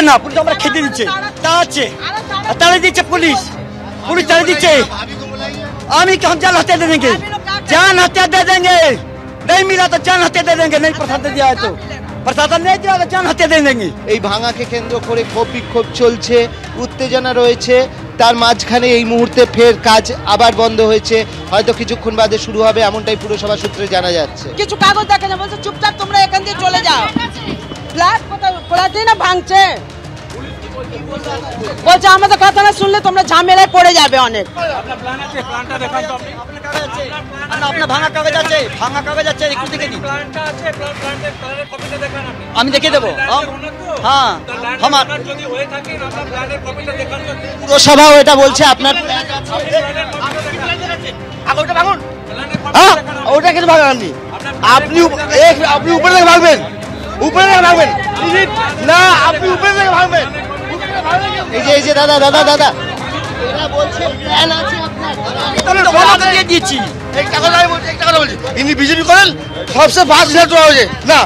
না, পুলিশ আমরা খেতে দিচ্ছে, তাড়াচ্ছে, তাড়িয়ে দিচ্ছে পুলিশ, পুলিশ তাড়িয়ে দিচ্ছে। আমি हम जान हत्या दे देंगे, जान हत्या दे देंगे, नहीं मिला तो जान हत्या दे देंगे, नहीं प्रसाद दिया है तो प्रशासन नहीं दिया तो जान हत्या दे देंगे। এই ভাঙাকে কেন্দ্র করে ক্ষোভ বিক্ষোভ চলছে, উত্তেজনা রয়েছে। তার মাঝখানে এই মুহূর্তে ফের কাজ আবার বন্ধ হয়েছে, হয়তো কিছুক্ষণ বাদে শুরু হবে, এমনটাই পুরসভা সূত্রে জানা যাচ্ছে। কিছু কাগজ দেখে না, বলছে চুপচাপ তোমরা এখান দিয়ে চলে যাও। ফ্ল্যাট খোলাতেই না ভাঙছে, বলছে আমাদের কথা না শুনলে তোমরা ঝামেলায় পড়ে যাবে অনেক। আপনার ভাঙা কাগজ আছে, ভাঙা কাগজ আছে, একটু দেখে দিন। আমি দেখিয়ে দেবো। হ্যাঁ, আমার পুরসভাও এটা বলছে আপনার ওটা ভাঙুন। হ্যাঁ, ওটা কিন্তু ভাঙাননি আপনি, আপনি উপরে থেকে ভাঙবেন, উপরে থেকে ভাঙবেন না, আপনি উপরে থেকে ভাঙবেন। এই যে দাদা দাদা দাদা এরা বলছে প্ল্যান আছে আপনার, দিয়ে দিচ্ছি। একটা কথা বলছি, ইনি বিজেপি করেন, সবচেয়ে ফার্স্ট রেজাল্ট হয়েছে না,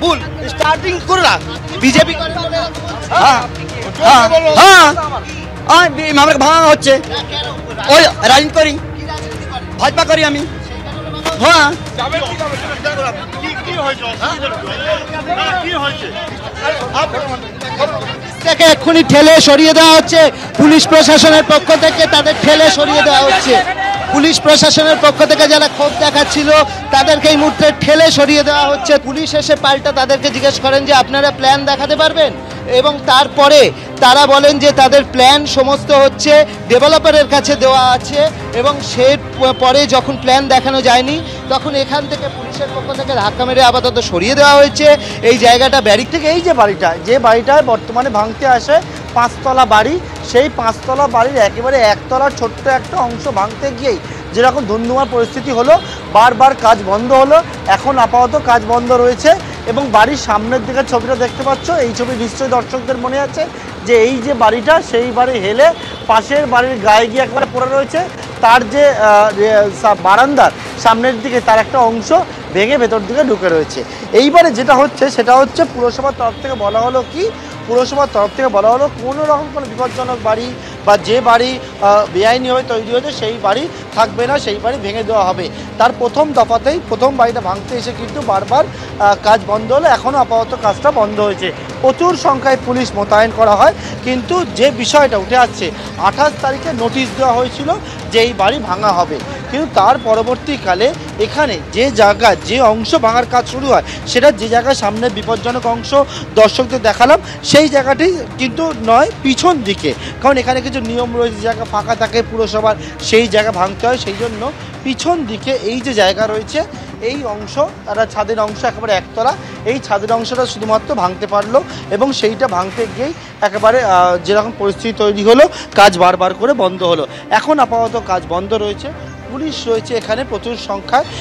ভুল স্টার্টিং করে না বিজেপি হ্যাঁ হ্যাঁ হ্যাঁ, আমাকে ভাঙা হচ্ছে, ওই রাজনীতি করি, ভাজপা করি আমি। হ্যাঁ, তাকে এক্ষুনি ঠেলে সরিয়ে দেওয়া হচ্ছে পুলিশ প্রশাসনের পক্ষ থেকে, তাদের ঠেলে সরিয়ে দেওয়া হচ্ছে। পুলিশ প্রশাসনের পক্ষ থেকে যারা ক্ষোভ দেখাচ্ছিল তাদেরকে এই মুহূর্তে ঠেলে সরিয়ে দেওয়া হচ্ছে। পুলিশ এসে পাল্টা তাদেরকে জিজ্ঞেস করেন যে আপনারা প্ল্যান দেখাতে পারবেন, এবং তারপরে তারা বলেন যে তাদের প্ল্যান সমস্ত হচ্ছে ডেভেলপারের কাছে দেওয়া আছে, এবং সে পরে যখন প্ল্যান দেখানো যায়নি তখন এখান থেকে পুলিশের পক্ষ থেকে ধাক্কা মেরে আপাতত সরিয়ে দেওয়া হয়েছে। এই জায়গাটা ব্যারিক থেকে এই যে বাড়িটায় বর্তমানে ভাঙতে আসে 5 তলা বাড়ি, সেই 5 তলা বাড়ির একেবারে একতলার ছোট্ট একটা অংশ ভাঙতে গিয়েই যেরকম ধুন্ধুমার পরিস্থিতি হলো, বারবার কাজ বন্ধ হলো। এখন আপাতত কাজ বন্ধ রয়েছে, এবং বাড়ির সামনের দিকে ছবিটা দেখতে পাচ্ছ, এই ছবি নিশ্চয়ই দর্শকদের মনে আছে যে এই যে বাড়িটা, সেই বাড়ি হেলে পাশের বাড়ির গায়ে গিয়ে একবারে পড়ে রয়েছে। তার যে বারান্দার সামনের দিকে তার একটা অংশ ভেঙে ভেতর দিকে ঢুকে রয়েছে। এইবারে যেটা হচ্ছে সেটা হচ্ছে পুরসভার তরফ থেকে বলা হলো কি, পুরসভার তরফ থেকে বলা হলো কোনো রকম কোনো বিপজ্জনক বাড়ি বা যে বাড়ি বেআইনিভাবে তৈরি হয়েছে সেই বাড়ি থাকবে না, সেই বাড়ি ভেঙে দেওয়া হবে। তার প্রথম দফাতেই প্রথম বাড়িটা ভাঙতে এসে কিন্তু বারবার কাজ বন্ধ হলো, এখনও আপাতত কাজটা বন্ধ হয়েছে। প্রচুর সংখ্যায় পুলিশ মোতায়েন করা হয়, কিন্তু যে বিষয়টা উঠে আসছে 28 তারিখে নোটিশ দেওয়া হয়েছিল যে এই বাড়ি ভাঙা হবে, কিন্তু তার পরবর্তীকালে এখানে যে জায়গা যে অংশ ভাঙার কাজ শুরু হয় সেটা যে জায়গায় সামনে বিপজ্জনক অংশ দর্শকদের দেখালাম সেই জায়গাটি কিন্তু নয়, পিছন দিকে, কারণ এখানে কিছু নিয়ম রয়েছে, জায়গা ফাঁকা থাকে পুরসভার, সেই জায়গা ভাঙতে হয়, সেই জন্য পিছন দিকে এই যে জায়গা রয়েছে এই অংশ, তারা ছাদের অংশ একেবারে একতলা, এই ছাদের অংশটা শুধুমাত্র ভাঙতে পারলো, এবং সেইটা ভাঙতে গিয়েই একেবারে যেরকম পরিস্থিতি তৈরি হলো, কাজ বারবার করে বন্ধ হলো। এখন আপাতত কাজ বন্ধ রয়েছে, পুলিশ রয়েছে এখানে প্রচুর সংখ্যায়।